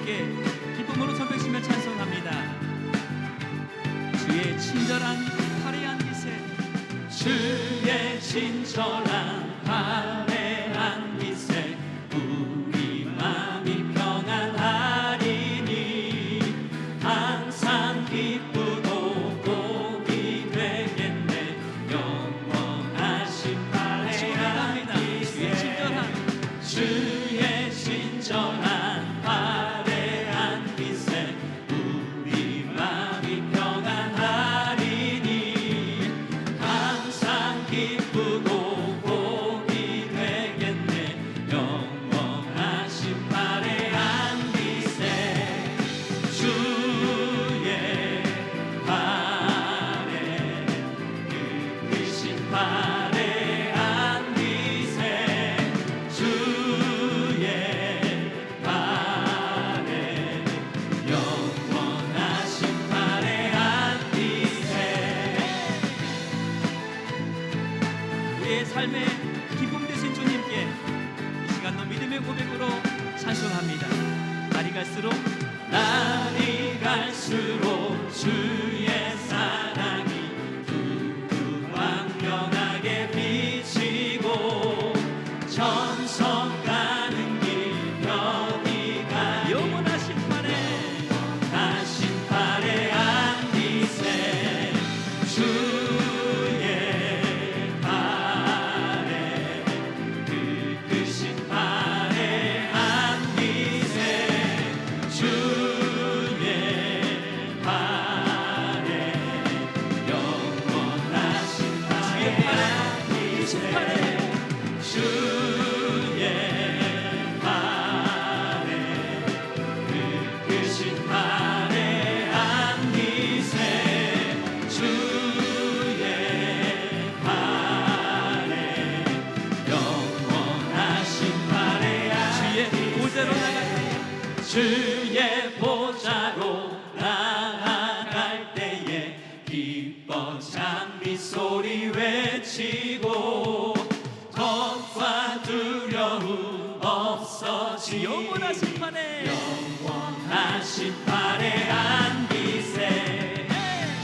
함께 기쁨으로 손뼉치며 찬송합니다. 주의 친절한 화려한 빛에, 주의 친절한 화려한 빛에 우리 마음이 평안하리니 항상 기쁘고 복이 되겠네. 영원하신 화려한 빛에 주의 친절한 화려한 빛에 우리 마음이 평안하리니 항상 기쁘고 복이 되겠네. 영원하신 화려한 빛에 주의 화려 크신 화려한 빛에 주의 화려 영원하신 화려한 빛에 우리의 삶의 기쁨 되신 주님께 이 시간도 믿음의 고백으로 찬송합니다. 날이 갈수록 주의 사랑이 투명하게 비치고 천성 가는 길 편히 가니 영원하신 영원하신 화려한 빛에 주의 화려 크신 화려한 빛에 주의 화려 영원하신 화려한 빛에 주의 화려 크신 화려한 빛에 주의 화려 영원하신 화려한 주의 보좌로 나갈 때에, 주의 보좌로 나아갈 때에 기뻐 장미 소리 외치고 겁과 두려움 없어지고 영원하신 판에 영원하신 화려한 빛에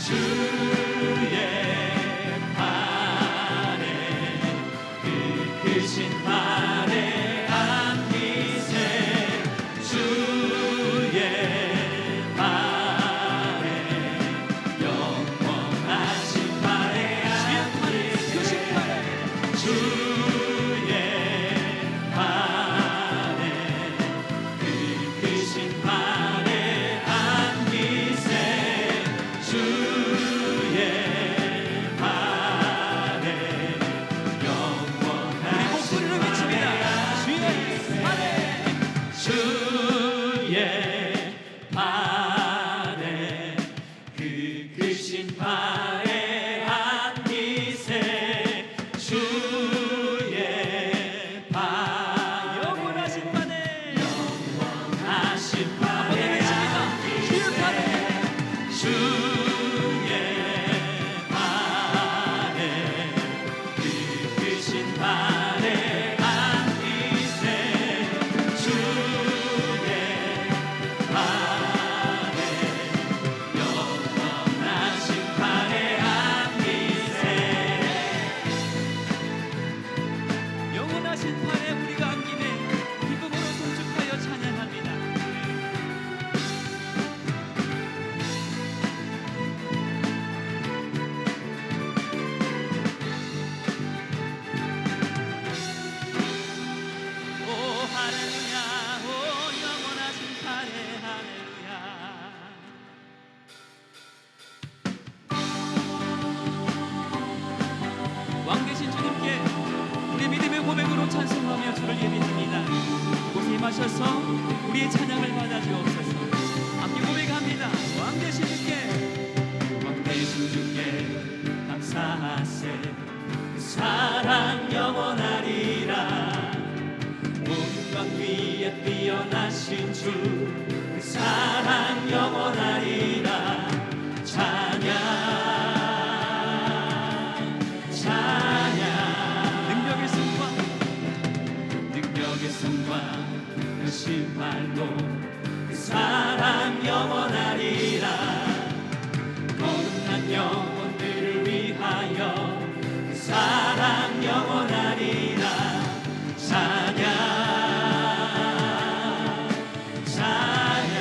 주의 화려 크신 화려한 빛에 주의 화려 영원하신 화려한 크신 판에 주의 화려 크신 화려한 빛에 주의 화려 영원하신 목소리로 외칩니다. 주의 판에 주의 화려 크신 화려한 빛에 주의 화려 영원하신 판에 영원하신 한번 외칩니다. 주의 판에 주의 화려 크신 화려한 빛에 주의 화려 영원하신 화려한 빛에 영원하신 판에 우리가 안김에 기쁨으로 송축하여 찬양합니다. 오 할렐루야, 오 영원하신 판에 할렐루야. 왕 되신 주님께 우리 믿음의 고백으로 찬송하며 주를 예배합니다. 이곳에 임하셔서 우리의 찬양을 받아주옵소서. 함께 고백합니다. 왕 되신 주께, 왕 되신 주께 감사하세. 그 사랑 영원하리라. 온것 위에 뛰어나신 주 그 사랑 영원하리라. 찬양 찬양 능력의 승과 능력의 손과 그 신발로 그 사랑 영원하리라. 거듭난 영혼들을 위하여 그 사랑 영원하리라. 찬양 찬양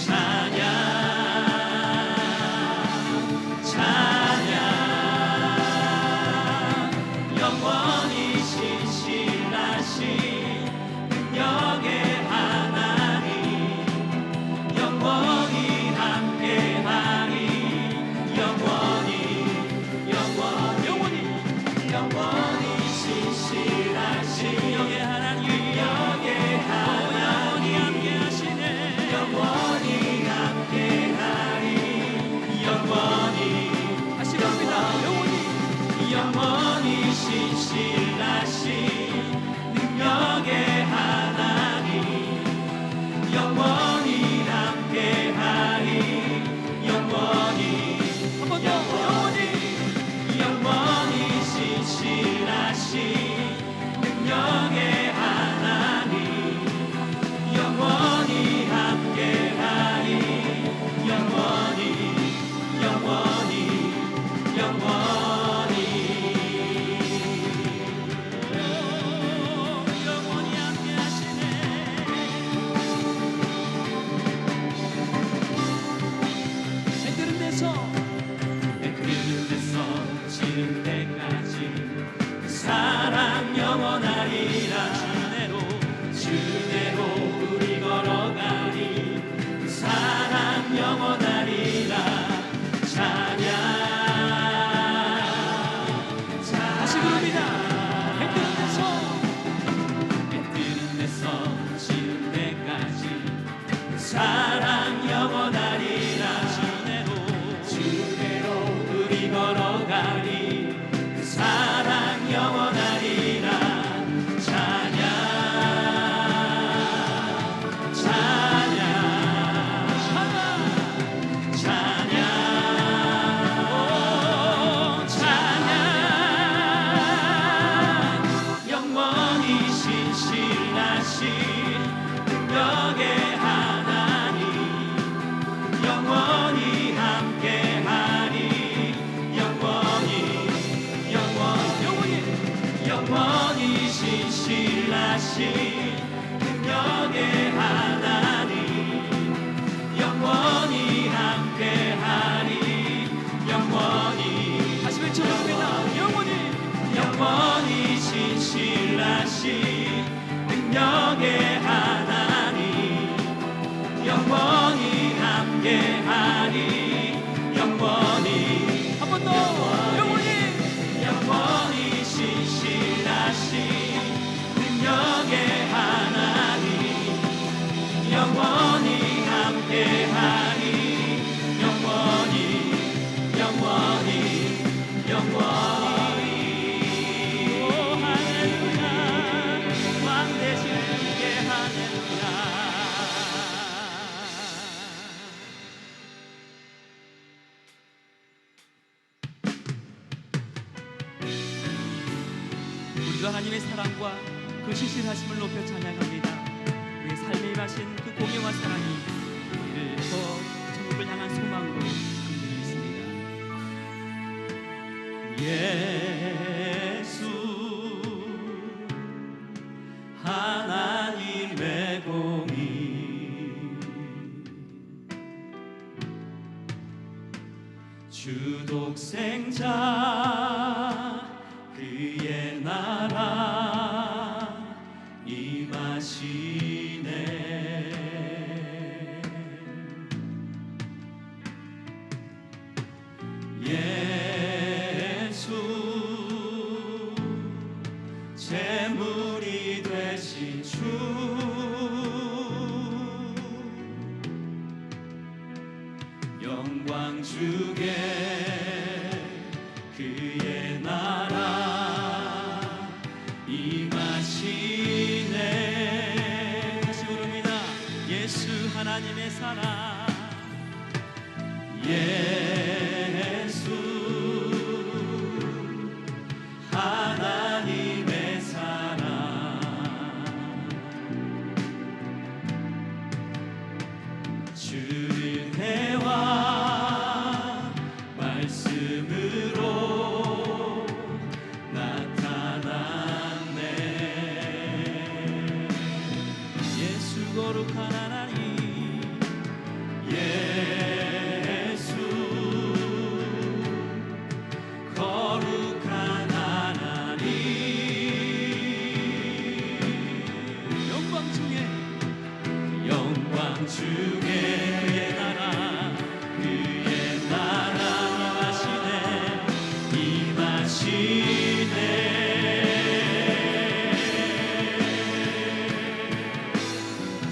찬양 찬양 영원히 신실하신 능력의 하나님 영원히 함께하리. 영원히 영원히 신실하신 능력의 하나님 영원히 함께하시네. 영원히 함께하리. 영원히 다시 갑니다. 영원히 신실하신 능력의 하나님 영원히 함께하리. 영원히 한 번 더 영원히 신실하신 능력의 하나님 영원히 함께하리. 영원히 영원히 함께하시네. 애끓는 데서 지는 때까지 그 사랑 영원하리라. 주대로 우리 걸어가리. 그 사랑 영원하리라. 찬양 다시 부릅니다. 애뜨는 데서 지는 때까지 그 사랑 영원하리라. 주대로 우리 걸어가리. 그 사랑 영원하리라. 찬양 찬양 찬양 오 찬양 영원히 신실하신 능력의 하나님 영원히 함께하리. 영원히 신실하신 능력의 하나님 영원히 함께하리. 영원히 다시 외쳐봅니다. 영원히 신실하신 능력의 하나님 영원히 함께하리. 영원히 한 번 더 영원히 신실하신 능력의 하나님 영원히 함께하리. 영원히 오 할렐루야. 왕 되신 주께 할렐루야. 우리도 하나님의 사랑과 그 신실하심을 높여 찬양합니다. 우리의 삶에 임하신 그 공의와 사랑이 우리를 더 천국을 향한 소망으로 이끌고 있습니다. 예수 하나님의 공의 주 독생자 그의 나라 임하시네. 예수 제물이 되신 주 영광 주게 그의 나라 임하시네. 다시 부릅니다. 예수 하나님의 사랑 예수 하나님의 사랑 주를 대화 말씀으로 나타났네. 예수 거룩한 하나님, 예수 거룩한 하나님, 영광 중에 영광 중에 그의 나라 그의 나라 임하시네.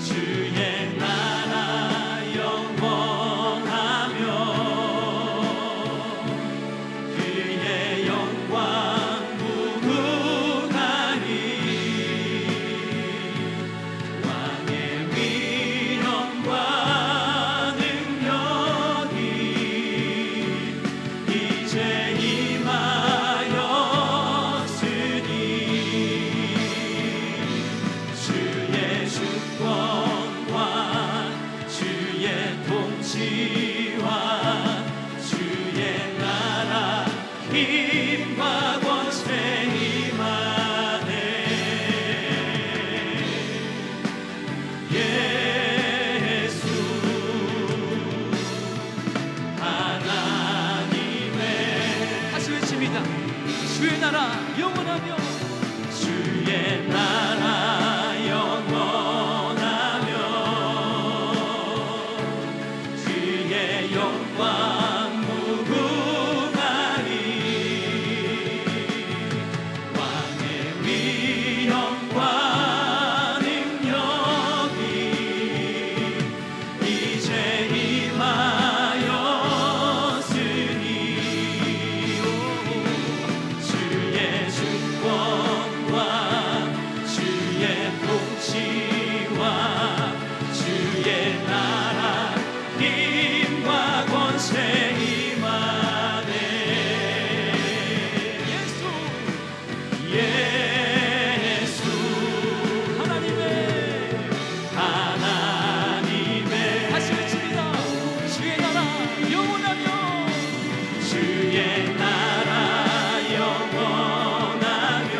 주의 나라 영원하며 그의 영광 무궁하니 왕의 위엄과 능력이 이제 임하였으니 주의 주권과 주의 통치와 주의 나라 힘과 권세 임하네. 예수 하나님의 다시 외칩니다. 주의 나라 영원하며 주의 나라 영원하며 그의 영광 무궁하니 왕의 위엄과 능력이 이제 임하였으니 주의 주권과 주의 통치와 주의 나라 힘과 권세 임하네. 예수 예수 하나님의 하나님의 다시 외칩니다. 주의 나라 영원하며 주의 나라 영원하며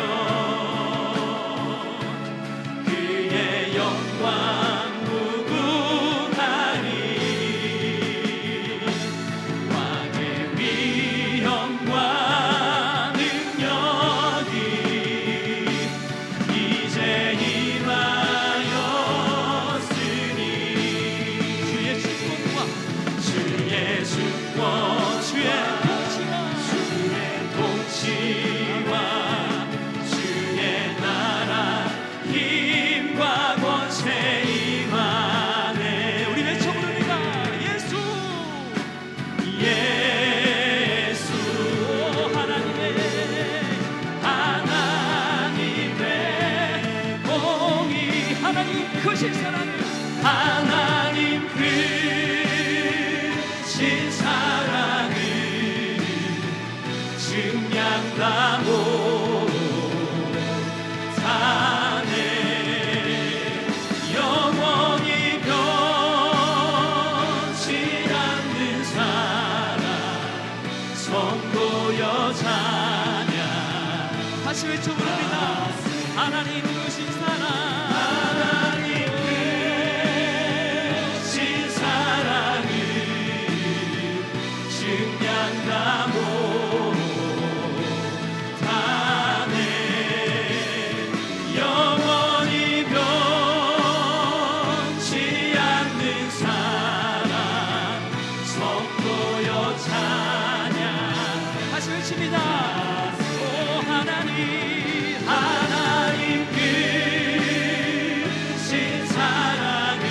그의 영광 무궁하니 왕의 위엄과 능력이 이제 임하였으니 주의 주권과 주의 주권 주의 통치와 주의 통치와 주의 나라 힘과 권세 임하네. 우리 외쳐 부릅니다. 예수 예수 하나님의 하나님의 공의 하나님 크신 사랑을 하나님 크신 사랑을 증량하고 사네. 영원히 변치 않는 사랑 선고여 자냐. 다시 외쳐 부릅니다. 하나님 크신 사랑 하나님 크신 사랑을 증량하고 다네. 영원히 변치 않는 사랑 선고여 자냐. 다시 외칩니다. 오 하나님 하나님 크신 사랑을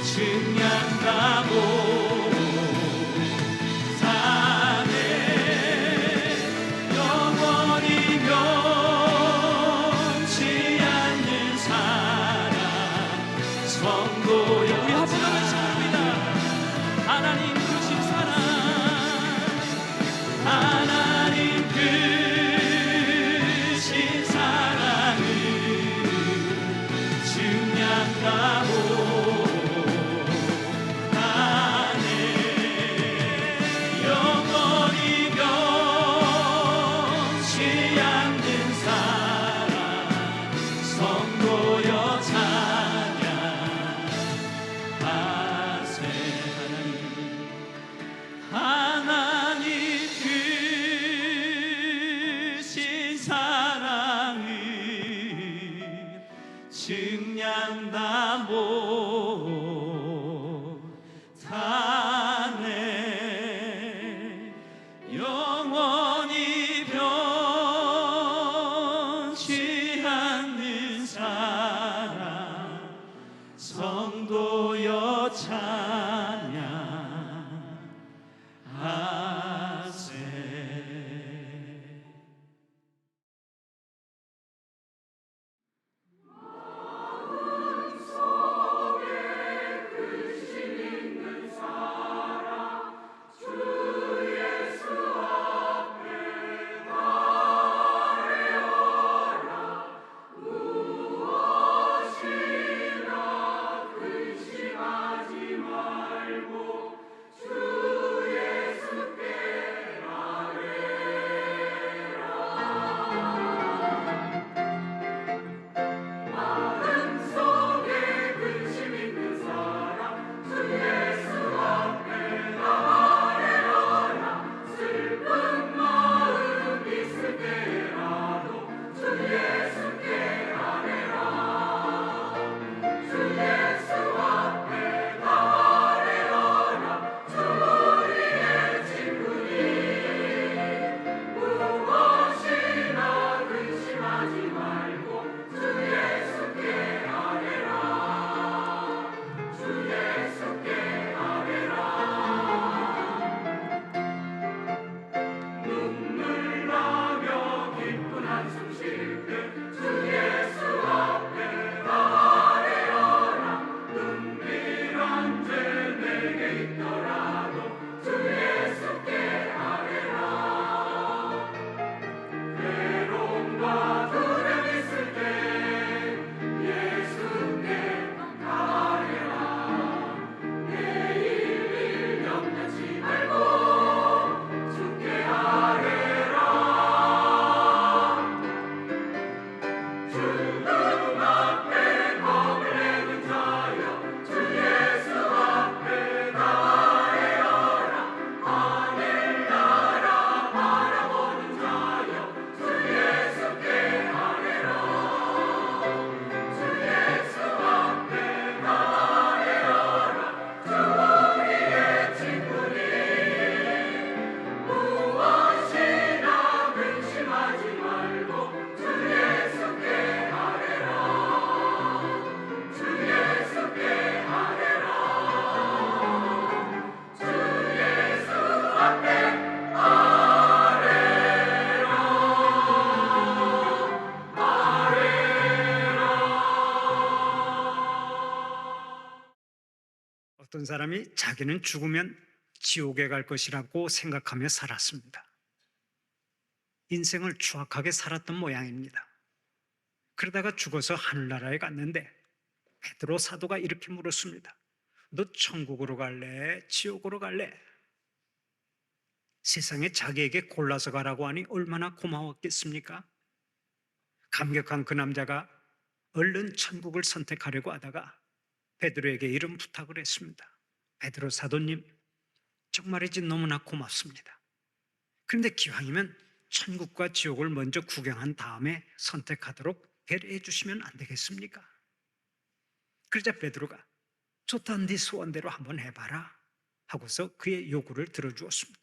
증량하고 사네. 영원히 변치 않는 사랑 선고여 우리 한 번 더 외쳐봅니다. 하나님 크신 사랑 하나님 크신 사랑을 증량하고 성도여 찬양하세. 어떤 사람이 자기는 죽으면 지옥에 갈 것이라고 생각하며 살았습니다. 인생을 추악하게 살았던 모양입니다. 그러다가 죽어서 하늘나라에 갔는데 베드로 사도가 이렇게 물었습니다. 너 천국으로 갈래? 지옥으로 갈래? 세상에 자기에게 골라서 가라고 하니 얼마나 고마웠겠습니까? 감격한 그 남자가 얼른 천국을 선택하려고 하다가 베드로에게 이런 부탁을 했습니다. 베드로 사도님, 정말이지 너무나 고맙습니다. 그런데 기왕이면 천국과 지옥을 먼저 구경한 다음에 선택하도록 배려해 주시면 안 되겠습니까? 그러자 베드로가 좋다, 네 소원대로 한번 해봐라 하고서 그의 요구를 들어주었습니다.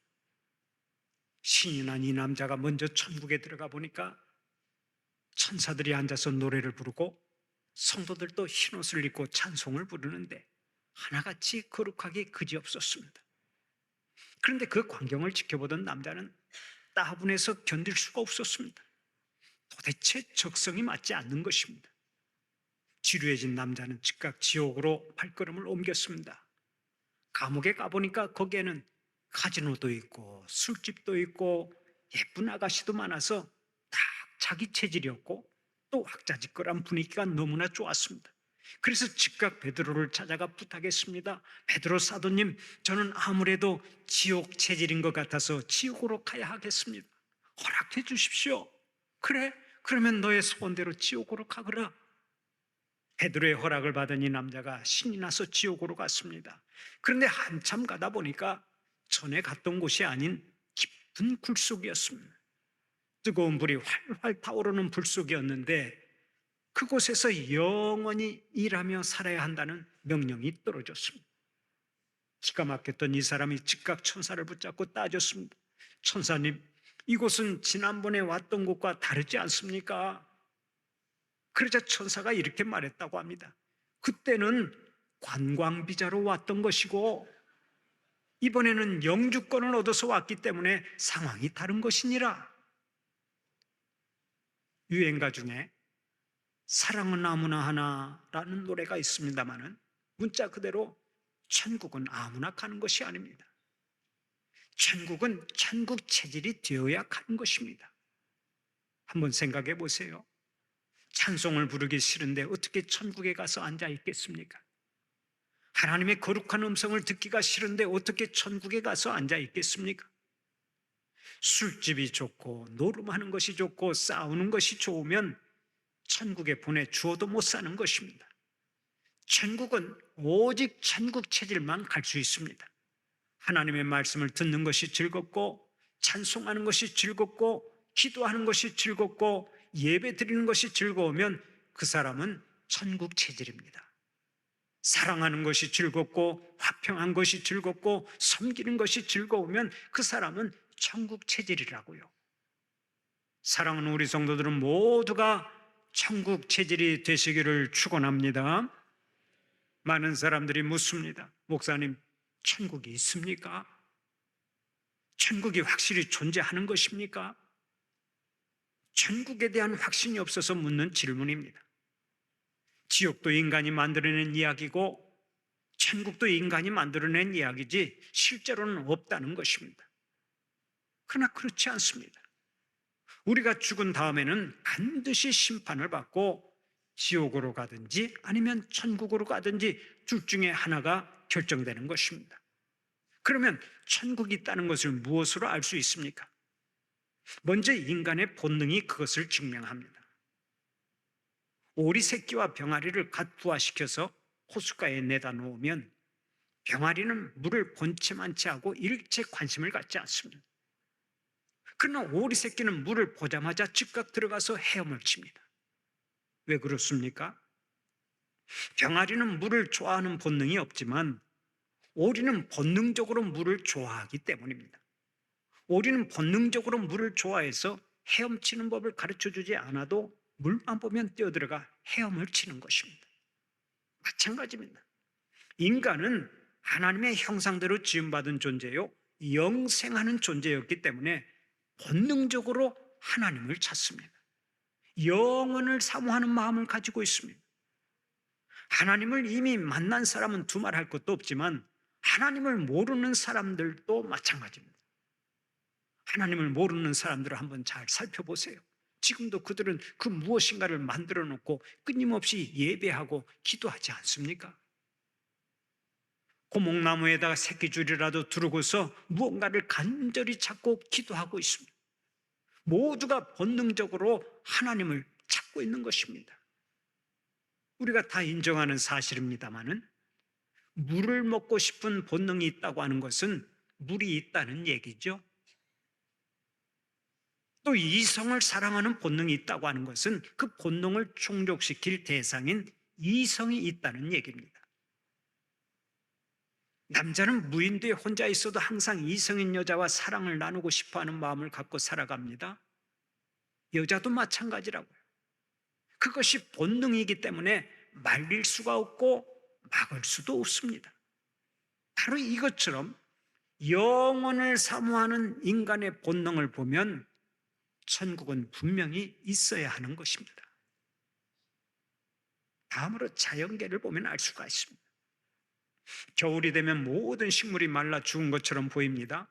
신이 난 이 남자가 먼저 천국에 들어가 보니까 천사들이 앉아서 노래를 부르고 성도들도 흰옷을 입고 찬송을 부르는데 하나같이 거룩하게 그지없었습니다. 그런데 그 광경을 지켜보던 남자는 따분해서 견딜 수가 없었습니다. 도대체 적성이 맞지 않는 것입니다. 지루해진 남자는 즉각 지옥으로 발걸음을 옮겼습니다. 감옥에 가보니까 거기에는 카지노도 있고 술집도 있고 예쁜 아가씨도 많아서 딱 자기 체질이었고 또 왁자지껄한 분위기가 너무나 좋았습니다. 그래서 즉각 베드로를 찾아가 부탁했습니다. 베드로 사도님, 저는 아무래도 지옥 체질인 것 같아서 지옥으로 가야 하겠습니다. 허락해 주십시오. 그래? 그러면 너의 소원대로 지옥으로 가거라. 베드로의 허락을 받은 이 남자가 신이 나서 지옥으로 갔습니다. 그런데 한참 가다 보니까 전에 갔던 곳이 아닌 깊은 굴속이었습니다. 뜨거운 불이 활활 타오르는 불속이었는데 그곳에서 영원히 일하며 살아야 한다는 명령이 떨어졌습니다. 기가 막혔던 이 사람이 즉각 천사를 붙잡고 따졌습니다. 천사님, 이곳은 지난번에 왔던 곳과 다르지 않습니까? 그러자 천사가 이렇게 말했다고 합니다. 그때는 관광비자로 왔던 것이고 이번에는 영주권을 얻어서 왔기 때문에 상황이 다른 것이니라. 유행가 중에 사랑은 아무나 하나라는 노래가 있습니다마는 문자 그대로 천국은 아무나 가는 것이 아닙니다. 천국은 천국 체질이 되어야 가는 것입니다. 한번 생각해 보세요. 찬송을 부르기 싫은데 어떻게 천국에 가서 앉아 있겠습니까? 하나님의 거룩한 음성을 듣기가 싫은데 어떻게 천국에 가서 앉아 있겠습니까? 술집이 좋고 노름하는 것이 좋고 싸우는 것이 좋으면 천국에 보내주어도 못 사는 것입니다. 천국은 오직 천국 체질만 갈 수 있습니다. 하나님의 말씀을 듣는 것이 즐겁고 찬송하는 것이 즐겁고 기도하는 것이 즐겁고 예배 드리는 것이 즐거우면 그 사람은 천국 체질입니다. 사랑하는 것이 즐겁고 화평한 것이 즐겁고 섬기는 것이 즐거우면 그 사람은 천국 체질이라고요. 사랑하는 우리 성도들은 모두가 천국 체질이 되시기를 축원합니다. 많은 사람들이 묻습니다. 목사님, 천국이 있습니까? 천국이 확실히 존재하는 것입니까? 천국에 대한 확신이 없어서 묻는 질문입니다. 지옥도 인간이 만들어낸 이야기고 천국도 인간이 만들어낸 이야기지 실제로는 없다는 것입니다. 그러나 그렇지 않습니다. 우리가 죽은 다음에는 반드시 심판을 받고 지옥으로 가든지 아니면 천국으로 가든지 둘 중에 하나가 결정되는 것입니다. 그러면 천국이 있다는 것을 무엇으로 알 수 있습니까? 먼저 인간의 본능이 그것을 증명합니다. 오리 새끼와 병아리를 갓 부화시켜서 호숫가에 내다 놓으면 병아리는 물을 본체만 채하고 일체 관심을 갖지 않습니다. 그러나 오리 새끼는 물을 보자마자 즉각 들어가서 헤엄을 칩니다. 왜 그렇습니까? 병아리는 물을 좋아하는 본능이 없지만 오리는 본능적으로 물을 좋아하기 때문입니다. 오리는 본능적으로 물을 좋아해서 헤엄치는 법을 가르쳐주지 않아도 물만 보면 뛰어들어가 헤엄을 치는 것입니다. 마찬가지입니다. 인간은 하나님의 형상대로 지음받은 존재요, 영생하는 존재였기 때문에 본능적으로 하나님을 찾습니다. 영원을 사모하는 마음을 가지고 있습니다. 하나님을 이미 만난 사람은 두말할 것도 없지만 하나님을 모르는 사람들도 마찬가지입니다. 하나님을 모르는 사람들을 한번 잘 살펴보세요. 지금도 그들은 그 무엇인가를 만들어 놓고 끊임없이 예배하고 기도하지 않습니까? 고목나무에다가 새끼줄이라도 두르고서 무언가를 간절히 찾고 기도하고 있습니다. 모두가 본능적으로 하나님을 찾고 있는 것입니다. 우리가 다 인정하는 사실입니다마는 물을 먹고 싶은 본능이 있다고 하는 것은 물이 있다는 얘기죠. 또 이성을 사랑하는 본능이 있다고 하는 것은 그 본능을 충족시킬 대상인 이성이 있다는 얘기입니다. 남자는 무인도에 혼자 있어도 항상 이성인 여자와 사랑을 나누고 싶어하는 마음을 갖고 살아갑니다. 여자도 마찬가지라고요. 그것이 본능이기 때문에 말릴 수가 없고 막을 수도 없습니다. 바로 이것처럼 영혼을 사모하는 인간의 본능을 보면 천국은 분명히 있어야 하는 것입니다. 다음으로 자연계를 보면 알 수가 있습니다. 겨울이 되면 모든 식물이 말라 죽은 것처럼 보입니다.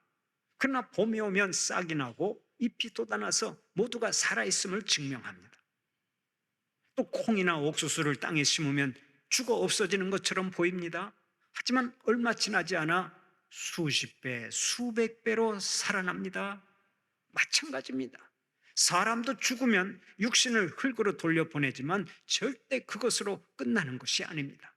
그러나 봄이 오면 싹이 나고 잎이 돋아나서 모두가 살아있음을 증명합니다. 또 콩이나 옥수수를 땅에 심으면 죽어 없어지는 것처럼 보입니다. 하지만 얼마 지나지 않아 수십 배, 수백 배로 살아납니다. 마찬가지입니다. 사람도 죽으면 육신을 흙으로 돌려보내지만 절대 그것으로 끝나는 것이 아닙니다.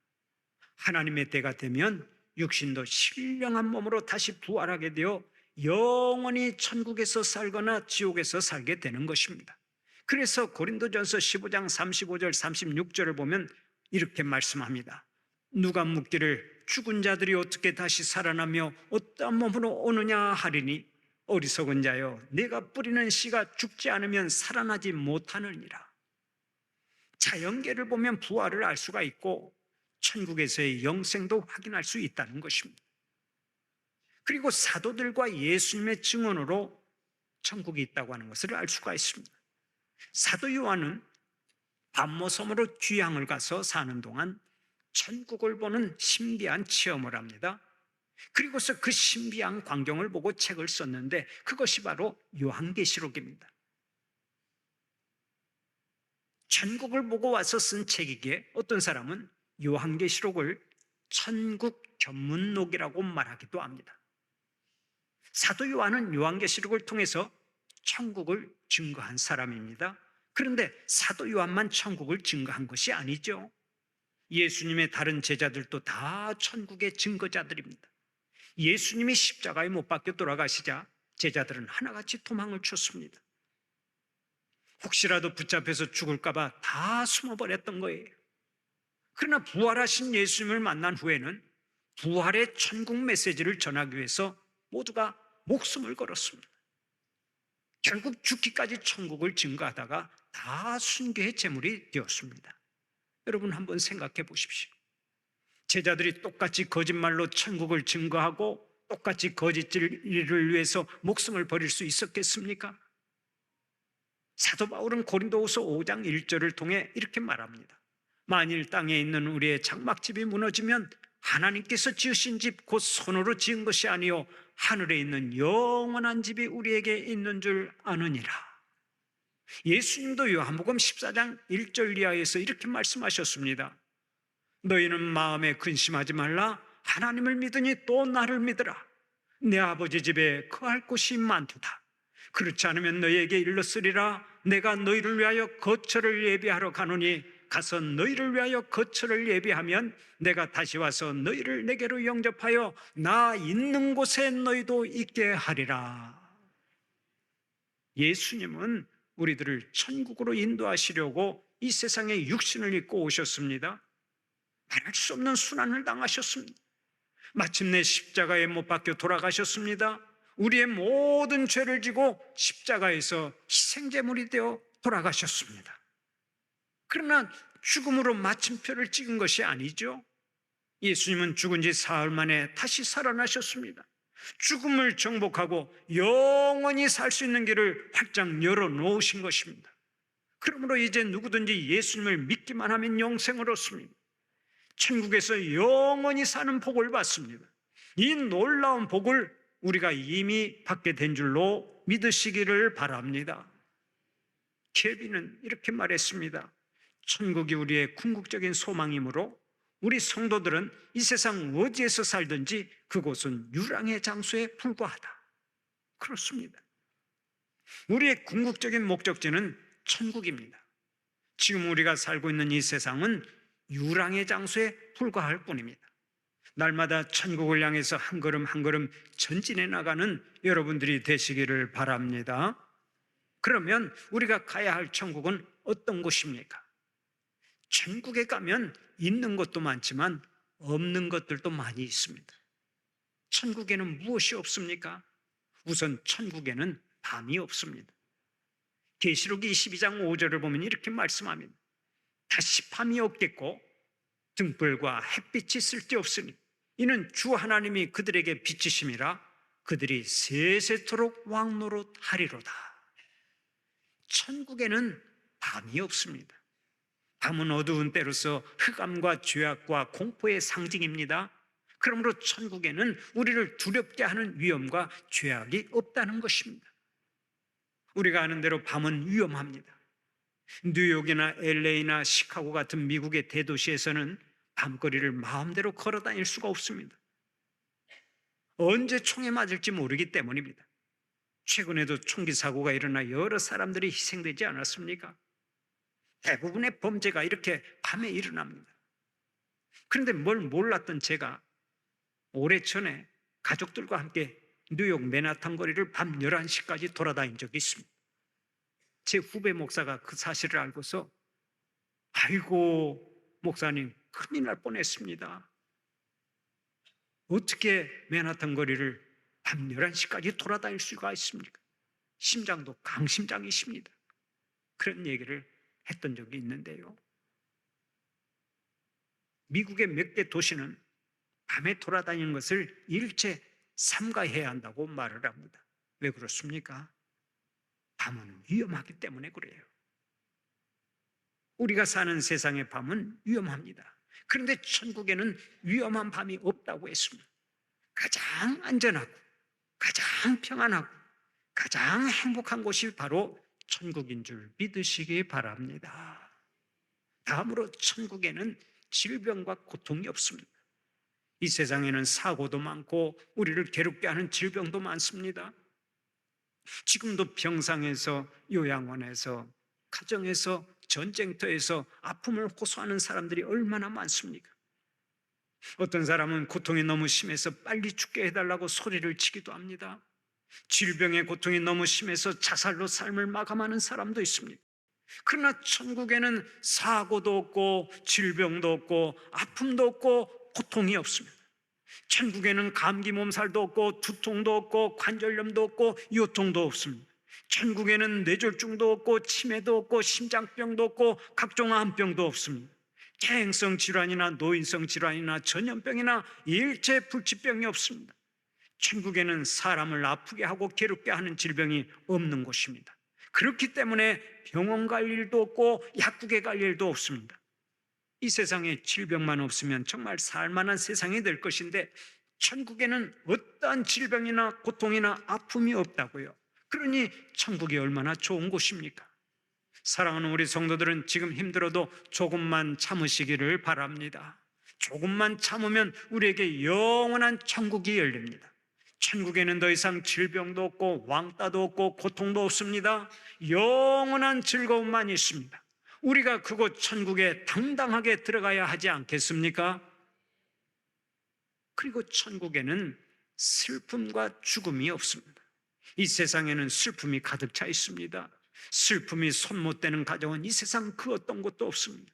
하나님의 때가 되면 육신도 신령한 몸으로 다시 부활하게 되어 영원히 천국에서 살거나 지옥에서 살게 되는 것입니다. 그래서 고린도전서 15장 35절 36절을 보면 이렇게 말씀합니다. 누가 묻기를 죽은 자들이 어떻게 다시 살아나며 어떠한 몸으로 오느냐 하리니 어리석은 자여, 내가 뿌리는 씨가 죽지 않으면 살아나지 못하느니라. 자연계를 보면 부활을 알 수가 있고 천국에서의 영생도 확인할 수 있다는 것입니다. 그리고 사도들과 예수님의 증언으로 천국이 있다고 하는 것을 알 수가 있습니다. 사도 요한은 밤모섬으로 귀향을 가서 사는 동안 천국을 보는 신비한 체험을 합니다. 그리고서 그 신비한 광경을 보고 책을 썼는데 그것이 바로 요한계시록입니다. 천국을 보고 와서 쓴 책이기에 어떤 사람은 요한계시록을 천국 견문록이라고 말하기도 합니다. 사도 요한은 요한계시록을 통해서 천국을 증거한 사람입니다. 그런데 사도 요한만 천국을 증거한 것이 아니죠. 예수님의 다른 제자들도 다 천국의 증거자들입니다. 예수님이 십자가에 못 박혀 돌아가시자 제자들은 하나같이 도망을 쳤습니다. 혹시라도 붙잡혀서 죽을까 봐 다 숨어버렸던 거예요. 그러나 부활하신 예수님을 만난 후에는 부활의 천국 메시지를 전하기 위해서 모두가 목숨을 걸었습니다. 결국 죽기까지 천국을 증거하다가 다 순교의 제물이 되었습니다. 여러분 한번 생각해 보십시오. 제자들이 똑같이 거짓말로 천국을 증거하고 똑같이 거짓 진리를 위해서 목숨을 버릴 수 있었겠습니까? 사도 바울은 고린도후서 5장 1절을 통해 이렇게 말합니다. 만일 땅에 있는 우리의 장막집이 무너지면 하나님께서 지으신 집 곧 손으로 지은 것이 아니요 하늘에 있는 영원한 집이 우리에게 있는 줄 아느니라. 예수님도 요한복음 14장 1절 이하에서 이렇게 말씀하셨습니다. 너희는 마음에 근심하지 말라. 하나님을 믿으니 또 나를 믿으라. 내 아버지 집에 거할 곳이 많도다. 그렇지 않으면 너희에게 일렀으리라. 내가 너희를 위하여 거처를 예비하러 가노니 가서 너희를 위하여 거처를 예비하면 내가 다시 와서 너희를 내게로 영접하여 나 있는 곳에 너희도 있게 하리라. 예수님은 우리들을 천국으로 인도하시려고 이 세상에 육신을 입고 오셨습니다. 말할 수 없는 순환을 당하셨습니다. 마침내 십자가에 못 박혀 돌아가셨습니다. 우리의 모든 죄를 지고 십자가에서 희생제물이 되어 돌아가셨습니다. 그러나 죽음으로 마침표를 찍은 것이 아니죠. 예수님은 죽은 지 사흘 만에 다시 살아나셨습니다. 죽음을 정복하고 영원히 살 수 있는 길을 활짝 열어놓으신 것입니다. 그러므로 이제 누구든지 예수님을 믿기만 하면 영생을 얻습니다. 천국에서 영원히 사는 복을 받습니다. 이 놀라운 복을 우리가 이미 받게 된 줄로 믿으시기를 바랍니다. 케빈은 이렇게 말했습니다. 천국이 우리의 궁극적인 소망이므로 우리 성도들은 이 세상 어디에서 살든지 그곳은 유랑의 장소에 불과하다. 그렇습니다. 우리의 궁극적인 목적지는 천국입니다. 지금 우리가 살고 있는 이 세상은 유랑의 장소에 불과할 뿐입니다. 날마다 천국을 향해서 한 걸음 한 걸음 전진해 나가는 여러분들이 되시기를 바랍니다. 그러면 우리가 가야 할 천국은 어떤 곳입니까? 천국에 가면 있는 것도 많지만 없는 것들도 많이 있습니다. 천국에는 무엇이 없습니까? 우선 천국에는 밤이 없습니다. 계시록 22장 5절을 보면 이렇게 말씀합니다. 다시 밤이 없겠고 등불과 햇빛이 쓸데없으니 이는 주 하나님이 그들에게 비치심이라 그들이 세세토록 왕노릇하리로다. 천국에는 밤이 없습니다. 밤은 어두운 때로서 흑암과 죄악과 공포의 상징입니다. 그러므로 천국에는 우리를 두렵게 하는 위험과 죄악이 없다는 것입니다. 우리가 아는 대로 밤은 위험합니다. 뉴욕이나 LA나 시카고 같은 미국의 대도시에서는 밤거리를 마음대로 걸어 다닐 수가 없습니다. 언제 총에 맞을지 모르기 때문입니다. 최근에도 총기 사고가 일어나 여러 사람들이 희생되지 않았습니까? 대부분의 범죄가 이렇게 밤에 일어납니다. 그런데 뭘 몰랐던 제가 오래전에 가족들과 함께 뉴욕 맨하탄 거리를 밤 11시까지 돌아다닌 적이 있습니다. 제 후배 목사가 그 사실을 알고서 아이고 목사님 큰일 날 뻔했습니다. 어떻게 맨하탄 거리를 밤 11시까지 돌아다닐 수가 있습니까? 심장도 강심장이십니다. 그런 얘기를 했던 적이 있는데요. 미국의 몇 개 도시는 밤에 돌아다니는 것을 일체 삼가해야 한다고 말을 합니다. 왜 그렇습니까? 밤은 위험하기 때문에 그래요. 우리가 사는 세상의 밤은 위험합니다. 그런데 천국에는 위험한 밤이 없다고 했습니다. 가장 안전하고 가장 평안하고 가장 행복한 곳이 바로 천국인 줄 믿으시기 바랍니다. 다음으로 천국에는 질병과 고통이 없습니다. 이 세상에는 사고도 많고 우리를 괴롭게 하는 질병도 많습니다. 지금도 병상에서, 요양원에서, 가정에서, 전쟁터에서 아픔을 호소하는 사람들이 얼마나 많습니까? 어떤 사람은 고통이 너무 심해서 빨리 죽게 해달라고 소리를 치기도 합니다. 질병의 고통이 너무 심해서 자살로 삶을 마감하는 사람도 있습니다. 그러나 천국에는 사고도 없고 질병도 없고 아픔도 없고 고통이 없습니다. 천국에는 감기 몸살도 없고 두통도 없고 관절염도 없고 요통도 없습니다. 천국에는 뇌졸중도 없고 치매도 없고 심장병도 없고 각종 암병도 없습니다. 계행성 질환이나 노인성 질환이나 전염병이나 일체 불치병이 없습니다. 천국에는 사람을 아프게 하고 괴롭게 하는 질병이 없는 곳입니다. 그렇기 때문에 병원 갈 일도 없고 약국에 갈 일도 없습니다. 이 세상에 질병만 없으면 정말 살만한 세상이 될 것인데 천국에는 어떠한 질병이나 고통이나 아픔이 없다고요. 그러니 천국이 얼마나 좋은 곳입니까? 사랑하는 우리 성도들은 지금 힘들어도 조금만 참으시기를 바랍니다. 조금만 참으면 우리에게 영원한 천국이 열립니다. 천국에는 더 이상 질병도 없고 왕따도 없고 고통도 없습니다. 영원한 즐거움만 있습니다. 우리가 그곳 천국에 당당하게 들어가야 하지 않겠습니까? 그리고 천국에는 슬픔과 죽음이 없습니다. 이 세상에는 슬픔이 가득 차 있습니다. 슬픔이 손 못 대는 가정은 이 세상 그 어떤 것도 없습니다.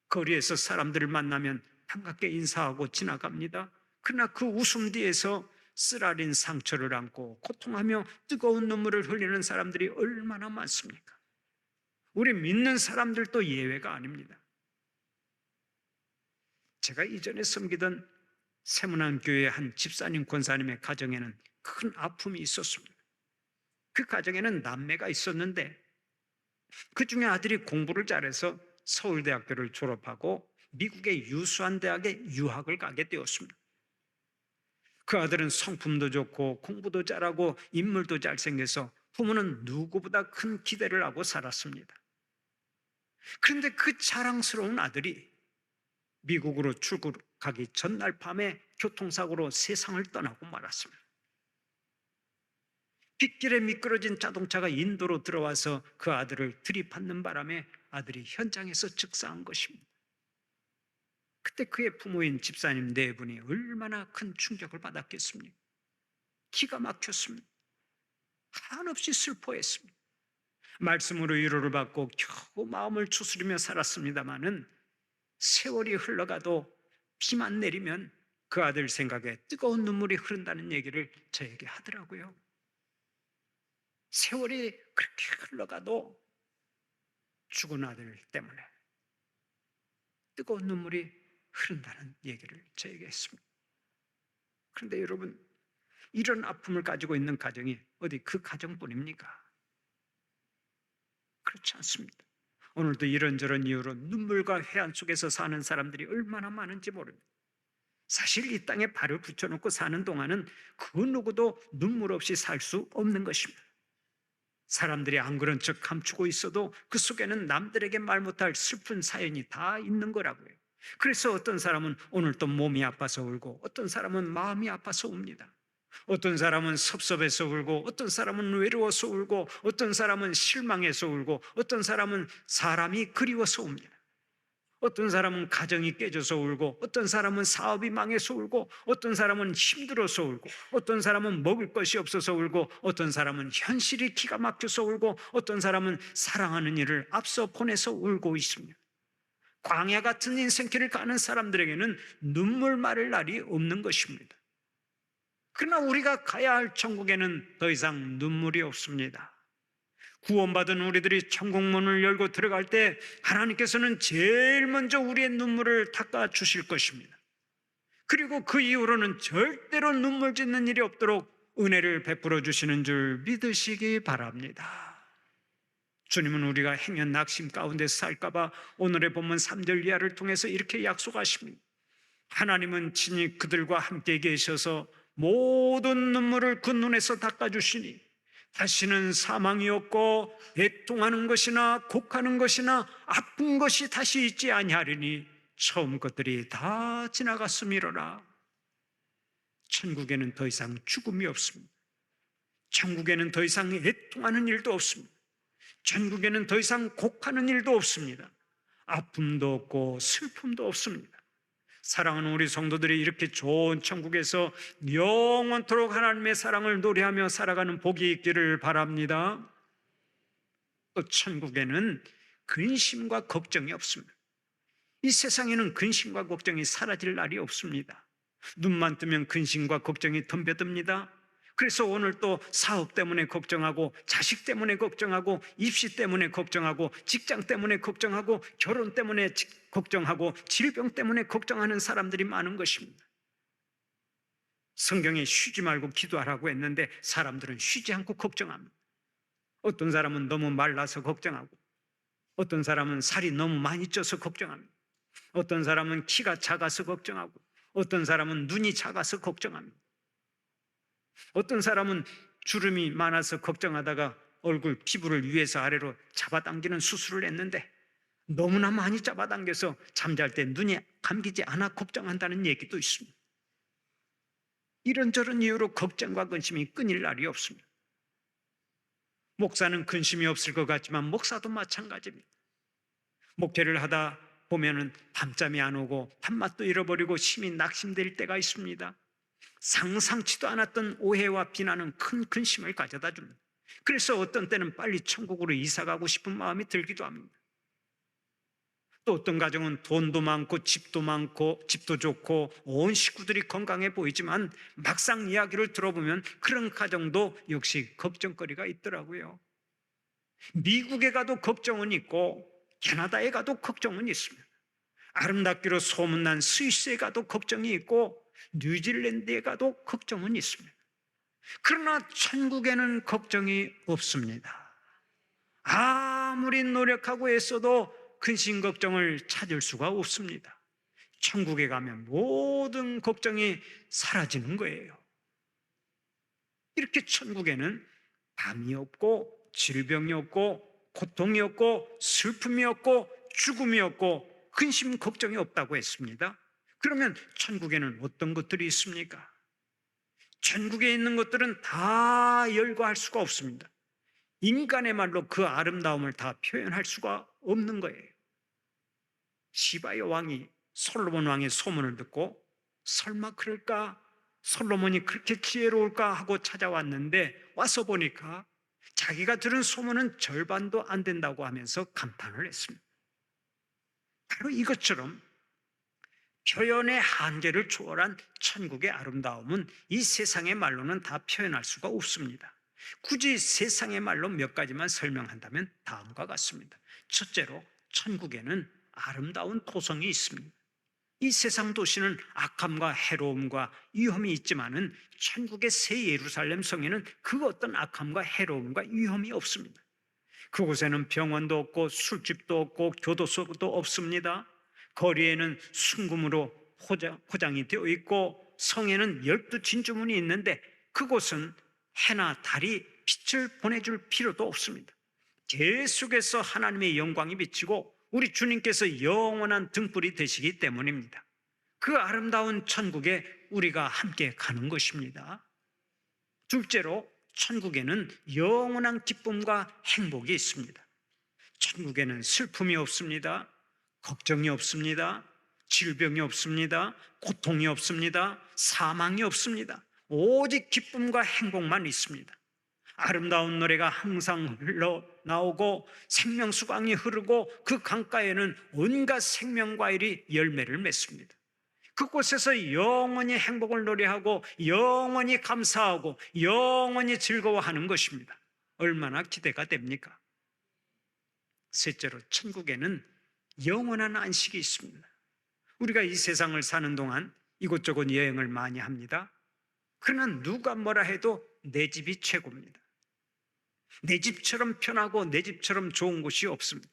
거리에서 사람들을 만나면 반갑게 인사하고 지나갑니다. 그러나 그 웃음 뒤에서 쓰라린 상처를 안고 고통하며 뜨거운 눈물을 흘리는 사람들이 얼마나 많습니까? 우리 믿는 사람들도 예외가 아닙니다. 제가 이전에 섬기던 세문안교회 한 집사님 권사님의 가정에는 큰 아픔이 있었습니다. 그 가정에는 남매가 있었는데 그 중에 아들이 공부를 잘해서 서울대학교를 졸업하고 미국의 유수한 대학에 유학을 가게 되었습니다. 그 아들은 성품도 좋고 공부도 잘하고 인물도 잘생겨서 부모는 누구보다 큰 기대를 하고 살았습니다. 그런데 그 자랑스러운 아들이 미국으로 출국하기 전날 밤에 교통사고로 세상을 떠나고 말았습니다. 빗길에 미끄러진 자동차가 인도로 들어와서 그 아들을 들이받는 바람에 아들이 현장에서 즉사한 것입니다. 그때 그의 부모인 집사님 네 분이 얼마나 큰 충격을 받았겠습니까? 기가 막혔습니다. 한없이 슬퍼했습니다. 말씀으로 위로를 받고 겨우 마음을 추스리며 살았습니다마는 세월이 흘러가도 비만 내리면 그 아들 생각에 뜨거운 눈물이 흐른다는 얘기를 저에게 하더라고요. 세월이 그렇게 흘러가도 죽은 아들 때문에 뜨거운 눈물이 흐른다는 얘기를 저에게 했습니다. 그런데 여러분, 이런 아픔을 가지고 있는 가정이 어디 그 가정뿐입니까? 그렇지 않습니다. 오늘도 이런저런 이유로 눈물과 회한 속에서 사는 사람들이 얼마나 많은지 모릅니다. 사실 이 땅에 발을 붙여놓고 사는 동안은 그 누구도 눈물 없이 살 수 없는 것입니다. 사람들이 안 그런 척 감추고 있어도 그 속에는 남들에게 말 못할 슬픈 사연이 다 있는 거라고요. 그래서 어떤 사람은 오늘 또 몸이 아파서 울고 어떤 사람은 마음이 아파서 웁니다. 어떤 사람은 섭섭해서 울고 어떤 사람은 외로워서 울고 어떤 사람은 실망해서 울고 어떤 사람은 사람이 그리워서 웁니다. 어떤 사람은 가정이 깨져서 울고 어떤 사람은 사업이 망해서 울고 어떤 사람은 힘들어서 울고 어떤 사람은 먹을 것이 없어서 울고 어떤 사람은 현실이 기가 막혀서 울고 어떤 사람은 사랑하는 이를 앞서 보내서 울고 있습니다. 광야 같은 인생길을 가는 사람들에게는 눈물 마를 날이 없는 것입니다. 그러나 우리가 가야 할 천국에는 더 이상 눈물이 없습니다. 구원받은 우리들이 천국문을 열고 들어갈 때 하나님께서는 제일 먼저 우리의 눈물을 닦아 주실 것입니다. 그리고 그 이후로는 절대로 눈물 짓는 일이 없도록 은혜를 베풀어 주시는 줄 믿으시기 바랍니다. 주님은 우리가 행여 낙심 가운데 살까봐 오늘의 본문 3절 이하를 통해서 이렇게 약속하십니다. 하나님은 친히 그들과 함께 계셔서 모든 눈물을 그 눈에서 닦아주시니 다시는 사망이 없고 애통하는 것이나 곡하는 것이나 아픈 것이 다시 있지 아니하리니 처음 것들이 다 지나갔음이로라. 천국에는 더 이상 죽음이 없습니다. 천국에는 더 이상 애통하는 일도 없습니다. 천국에는 더 이상 곡하는 일도 없습니다. 아픔도 없고 슬픔도 없습니다. 사랑하는 우리 성도들이 이렇게 좋은 천국에서 영원토록 하나님의 사랑을 노래하며 살아가는 복이 있기를 바랍니다. 또 천국에는 근심과 걱정이 없습니다. 이 세상에는 근심과 걱정이 사라질 날이 없습니다. 눈만 뜨면 근심과 걱정이 덤벼듭니다. 그래서 오늘 또 사업 때문에 걱정하고 자식 때문에 걱정하고 입시 때문에 걱정하고 직장 때문에 걱정하고 결혼 때문에 걱정하고 질병 때문에 걱정하는 사람들이 많은 것입니다. 성경에 쉬지 말고 기도하라고 했는데 사람들은 쉬지 않고 걱정합니다. 어떤 사람은 너무 말라서 걱정하고, 어떤 사람은 살이 너무 많이 쪄서 걱정합니다. 어떤 사람은 키가 작아서 걱정하고, 어떤 사람은 눈이 작아서 걱정합니다. 어떤 사람은 주름이 많아서 걱정하다가 얼굴 피부를 위에서 아래로 잡아당기는 수술을 했는데 너무나 많이 잡아당겨서 잠잘 때 눈이 감기지 않아 걱정한다는 얘기도 있습니다. 이런저런 이유로 걱정과 근심이 끊일 날이 없습니다. 목사는 근심이 없을 것 같지만 목사도 마찬가지입니다. 목회를 하다 보면은 밤잠이 안 오고 밥맛도 잃어버리고 심히 낙심될 때가 있습니다. 상상치도 않았던 오해와 비난은 큰 근심을 가져다 줍니다. 그래서 어떤 때는 빨리 천국으로 이사가고 싶은 마음이 들기도 합니다. 또 어떤 가정은 돈도 많고 집도 좋고 온 식구들이 건강해 보이지만 막상 이야기를 들어보면 그런 가정도 역시 걱정거리가 있더라고요. 미국에 가도 걱정은 있고 캐나다에 가도 걱정은 있습니다. 아름답기로 소문난 스위스에 가도 걱정이 있고 뉴질랜드에 가도 걱정은 있습니다. 그러나 천국에는 걱정이 없습니다. 아무리 노력하고 애써도 근심 걱정을 찾을 수가 없습니다. 천국에 가면 모든 걱정이 사라지는 거예요. 이렇게 천국에는 밤이 없고 질병이 없고 고통이 없고 슬픔이 없고 죽음이 없고 근심 걱정이 없다고 했습니다. 그러면 천국에는 어떤 것들이 있습니까? 천국에 있는 것들은 다 열거할 수가 없습니다. 인간의 말로 그 아름다움을 다 표현할 수가 없는 거예요. 시바의 왕이 솔로몬 왕의 소문을 듣고 설마 그럴까? 솔로몬이 그렇게 지혜로울까 하고 찾아왔는데 와서 보니까 자기가 들은 소문은 절반도 안 된다고 하면서 감탄을 했습니다. 바로 이것처럼 표현의 한계를 초월한 천국의 아름다움은 이 세상의 말로는 다 표현할 수가 없습니다. 굳이 세상의 말로 몇 가지만 설명한다면 다음과 같습니다. 첫째로 천국에는 아름다운 토성이 있습니다. 이 세상 도시는 악함과 해로움과 위험이 있지만은 천국의 새 예루살렘 성에는 그 어떤 악함과 해로움과 위험이 없습니다. 그곳에는 병원도 없고 술집도 없고 교도소도 없습니다. 거리에는 순금으로 포장이 되어 있고 성에는 12진주문이 있는데 그곳은 해나 달이 빛을 보내줄 필요도 없습니다. 계속해서 하나님의 영광이 비치고 우리 주님께서 영원한 등불이 되시기 때문입니다. 그 아름다운 천국에 우리가 함께 가는 것입니다. 둘째로 천국에는 영원한 기쁨과 행복이 있습니다. 천국에는 슬픔이 없습니다. 걱정이 없습니다. 질병이 없습니다. 고통이 없습니다. 사망이 없습니다. 오직 기쁨과 행복만 있습니다. 아름다운 노래가 항상 흘러나오고 생명수강이 흐르고 그 강가에는 온갖 생명과일이 열매를 맺습니다. 그곳에서 영원히 행복을 노래하고 영원히 감사하고 영원히 즐거워하는 것입니다. 얼마나 기대가 됩니까? 셋째로, 천국에는 영원한 안식이 있습니다. 우리가 이 세상을 사는 동안 이곳저곳 여행을 많이 합니다. 그러나 누가 뭐라 해도 내 집이 최고입니다. 내 집처럼 편하고 내 집처럼 좋은 곳이 없습니다.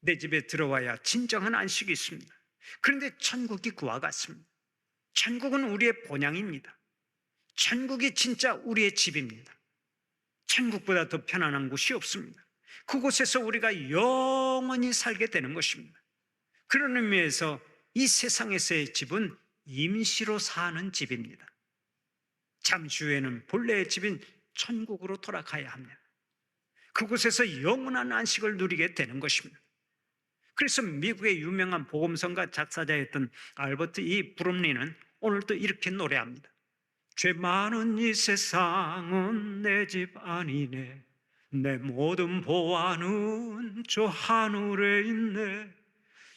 내 집에 들어와야 진정한 안식이 있습니다. 그런데 천국이 그와 같습니다. 천국은 우리의 본향입니다. 천국이 진짜 우리의 집입니다. 천국보다 더 편안한 곳이 없습니다. 그곳에서 우리가 영원히 살게 되는 것입니다. 그런 의미에서 이 세상에서의 집은 임시로 사는 집입니다. 잠시 후에는 본래의 집인 천국으로 돌아가야 합니다. 그곳에서 영원한 안식을 누리게 되는 것입니다. 그래서 미국의 유명한 복음성가 작사자였던 알버트 E. 브룸리는 오늘도 이렇게 노래합니다. 죄 많은 이 세상은 내 집 아니네. 내 모든 보안은 저 하늘에 있네.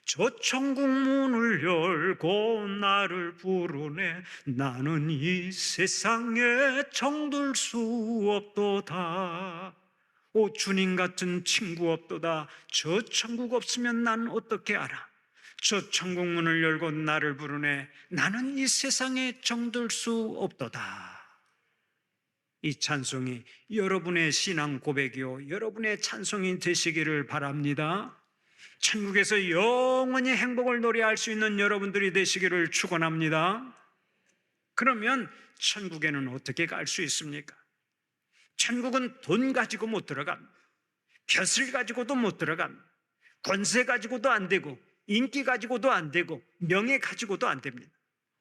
저 천국 문을 열고 나를 부르네. 나는 이 세상에 정들 수 없도다. 오 주님 같은 친구 없도다. 저 천국 없으면 난 어떻게 알아? 저 천국 문을 열고 나를 부르네. 나는 이 세상에 정들 수 없도다. 이 찬송이 여러분의 신앙 고백이요 여러분의 찬송이 되시기를 바랍니다. 천국에서 영원히 행복을 노래할 수 있는 여러분들이 되시기를 축원합니다. 그러면 천국에는 어떻게 갈 수 있습니까? 천국은 돈 가지고 못 들어갑니다. 벼슬 가지고도 못 들어갑니다. 권세 가지고도 안 되고 인기 가지고도 안 되고 명예 가지고도 안 됩니다.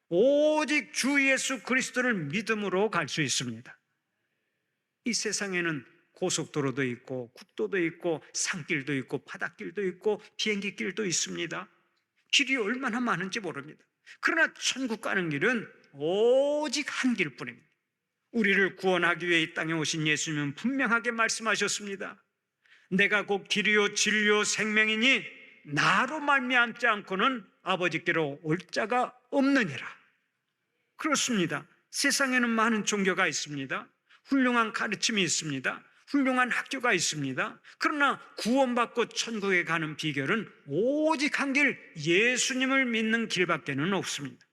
오직 주 예수 그리스도를 믿음으로 갈 수 있습니다. 이 세상에는 고속도로도 있고 국도도 있고 산길도 있고 바닷길도 있고 비행기길도 있습니다. 길이 얼마나 많은지 모릅니다. 그러나 천국 가는 길은 오직 한 길뿐입니다. 우리를 구원하기 위해 이 땅에 오신 예수님은 분명하게 말씀하셨습니다. 내가 곧 길이요 진리요 생명이니 나로 말미암지 않고는 아버지께로 올 자가 없느니라. 그렇습니다. 세상에는 많은 종교가 있습니다. 훌륭한 가르침이 있습니다. 훌륭한 학교가 있습니다. 그러나 구원받고 천국에 가는 비결은 오직 한 길, 예수님을 믿는 길밖에는 없습니다.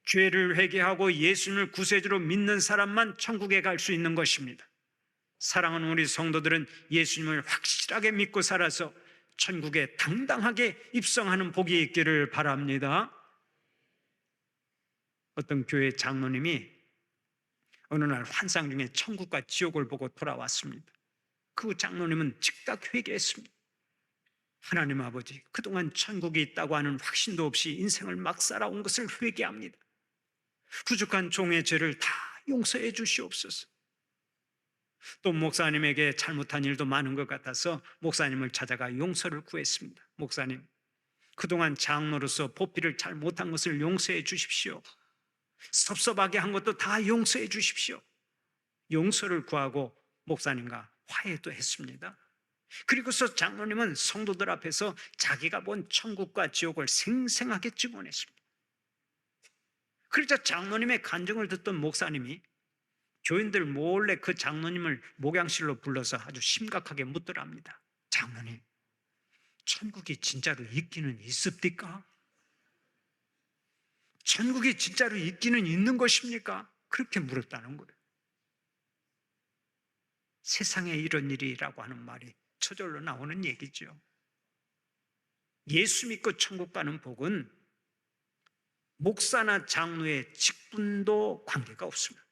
죄를 회개하고 예수님을 구세주로 믿는 사람만 천국에 갈 수 있는 것입니다. 사랑하는 우리 성도들은 예수님을 확실하게 믿고 살아서 천국에 당당하게 입성하는 복이 있기를 바랍니다. 어떤 교회 장로님이 어느 날 환상 중에 천국과 지옥을 보고 돌아왔습니다. 그 장로님은 즉각 회개했습니다. 하나님 아버지, 그동안 천국이 있다고 하는 확신도 없이 인생을 막 살아온 것을 회개합니다. 부족한 종의 죄를 다 용서해 주시옵소서. 또 목사님에게 잘못한 일도 많은 것 같아서 목사님을 찾아가 용서를 구했습니다. 목사님, 그동안 장로로서 보필을 잘 못한 것을 용서해 주십시오. 섭섭하게 한 것도 다 용서해 주십시오. 용서를 구하고 목사님과 화해도 했습니다. 그리고서 장로님은 성도들 앞에서 자기가 본 천국과 지옥을 생생하게 증언했습니다. 그러자 장로님의 간증을 듣던 목사님이 교인들 몰래 그 장로님을 목양실로 불러서 아주 심각하게 묻더랍니다. 장로님, 천국이 진짜로 있기는 있습니까? 천국이 진짜로 있기는 있는 것입니까? 그렇게 물었다는 거예요. 세상에 이런 일이라고 하는 말이 저절로 나오는 얘기죠. 예수 믿고 천국 가는 복은 목사나 장로의 직분도 관계가 없습니다.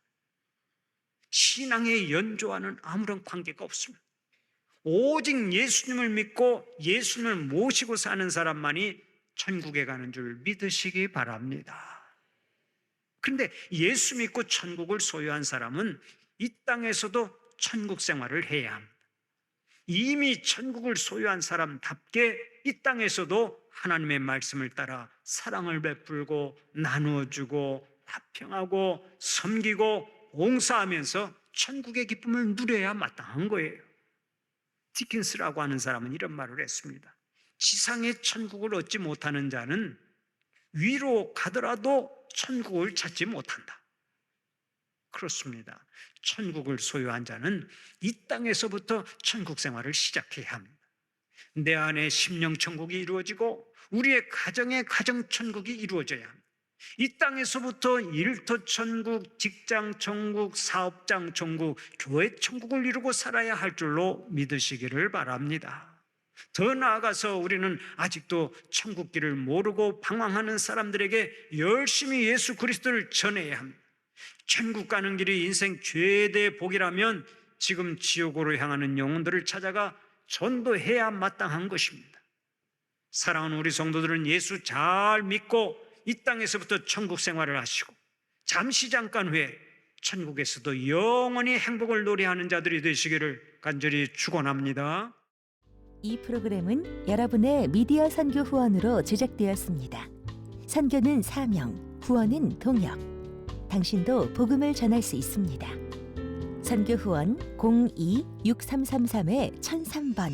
신앙의 연조와는 아무런 관계가 없습니다. 오직 예수님을 믿고 예수님을 모시고 사는 사람만이 천국에 가는 줄 믿으시기 바랍니다. 그런데 예수 믿고 천국을 소유한 사람은 이 땅에서도 천국 생활을 해야 합니다. 이미 천국을 소유한 사람답게 이 땅에서도 하나님의 말씀을 따라 사랑을 베풀고 나누어주고 화평하고 섬기고 봉사하면서 천국의 기쁨을 누려야 마땅한 거예요. 디킨스라고 하는 사람은 이런 말을 했습니다. 지상의 천국을 얻지 못하는 자는 위로 가더라도 천국을 찾지 못한다. 그렇습니다. 천국을 소유한 자는 이 땅에서부터 천국 생활을 시작해야 합니다. 내 안에 심령 천국이 이루어지고 우리의 가정의 가정 천국이 이루어져야 합니다. 이 땅에서부터 일터 천국, 직장 천국, 사업장 천국, 교회 천국을 이루고 살아야 할 줄로 믿으시기를 바랍니다. 더 나아가서 우리는 아직도 천국길을 모르고 방황하는 사람들에게 열심히 예수 그리스도를 전해야 합니다. 천국 가는 길이 인생 최대 복이라면 지금 지옥으로 향하는 영혼들을 찾아가 전도해야 마땅한 것입니다. 사랑하는 우리 성도들은 예수 잘 믿고 이 땅에서부터 천국 생활을 하시고 잠시 잠깐 후에 천국에서도 영원히 행복을 노래하는 자들이 되시기를 간절히 축원합니다. 이 프로그램은 여러분의 미디어 선교 후원으로 제작되었습니다. 선교는 사명, 후원은 동역. 당신도 복음을 전할 수 있습니다. 선교 후원 02-6333-1003번